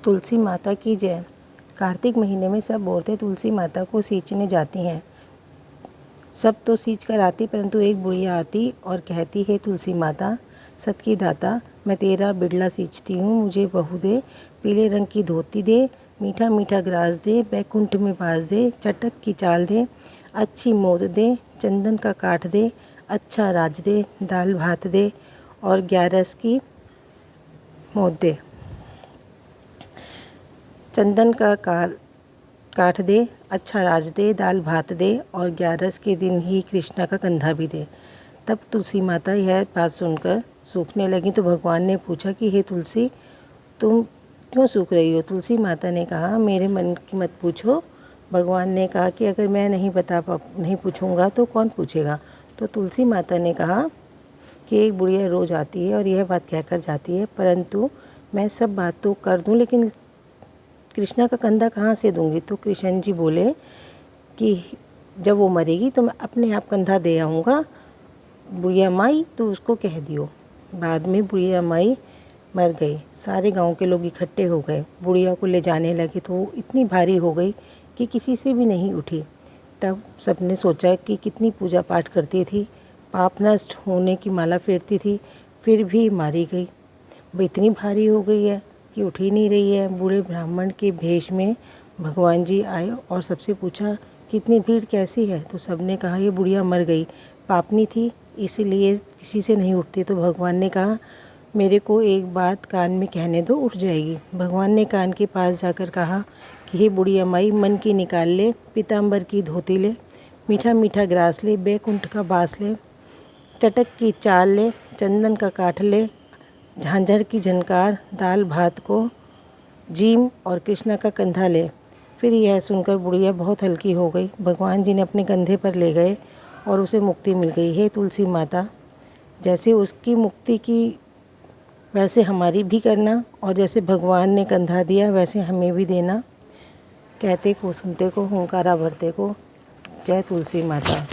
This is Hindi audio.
तुलसी माता की जय। कार्तिक महीने में सब औरतें तुलसी माता को सींचने जाती हैं। सब तो सींच कर आती, परंतु एक बुढ़िया आती और कहती है, तुलसी माता सत की दाता, मैं तेरा बिड़ला सींचती हूँ, मुझे बहू दे, पीले रंग की धोती दे, मीठा मीठा ग्रास दे, बैकुंठ में बास दे, चटक की चाल दे, अच्छी मोद दे, चंदन का काठ दे, अच्छा राज दे, दाल भात दे और 11 की मोद दे। चंदन का काठ दे, अच्छा राज दे, दाल भात दे और 11 के दिन ही कृष्णा का कंधा भी दे। तब तुलसी माता यह बात सुनकर सूखने लगी तो भगवान ने पूछा कि हे तुलसी, तुम क्यों सूख रही हो? तुलसी माता ने कहा, मेरे मन की मत पूछो। भगवान ने कहा कि अगर मैं नहीं पूछूंगा तो कौन पूछेगा? तो तुलसी माता ने कहा कि एक बुढ़िया रोज़ आती है और यह बात कहकर जाती है, परंतु मैं सब बात तो कर दूं, लेकिन कृष्णा का कंधा कहाँ से दूंगी? तो कृष्ण जी बोले कि जब वो मरेगी तो मैं अपने आप कंधा दे आऊँगा, बुढ़िया माई तो उसको कह दियो। बाद में बुढ़िया माई मर गई। सारे गांव के लोग इकट्ठे हो गए, बुढ़िया को ले जाने लगे तो वो इतनी भारी हो गई कि किसी से भी नहीं उठी। तब सबने सोचा कि कितनी पूजा पाठ करती थी, पाप नष्ट होने की माला फेरती थी, फिर भी मारी गई। वो इतनी भारी हो गई है कि उठ ही नहीं रही है। बूढ़े ब्राह्मण के भेष में भगवान जी आए और सबसे पूछा कि इतनी भीड़ कैसी है? तो सबने कहा, ये बुढ़िया मर गई, पापनी थी, इसीलिए किसी से नहीं उठती। तो भगवान ने कहा, मेरे को एक बात कान में कहने दो, उठ जाएगी। भगवान ने कान के पास जाकर कहा कि हे बुढ़िया माई, मन की निकाल ले, पीताम्बर की धोती ले, मीठा मीठा ग्रास ले, बैकुंठ का बास ले, चटक की चाल ले, चंदन का काठ ले, झांझर की झनकार, दाल भात को जीम और कृष्णा का कंधा ले। फिर यह सुनकर बुढ़िया बहुत हल्की हो गई। भगवान जी ने अपने कंधे पर ले गए और उसे मुक्ति मिल गई। हे तुलसी माता, जैसे उसकी मुक्ति की वैसे हमारी भी करना, और जैसे भगवान ने कंधा दिया वैसे हमें भी देना। कहते को सुनते को, हुंकारा भरते को। जय तुलसी माता।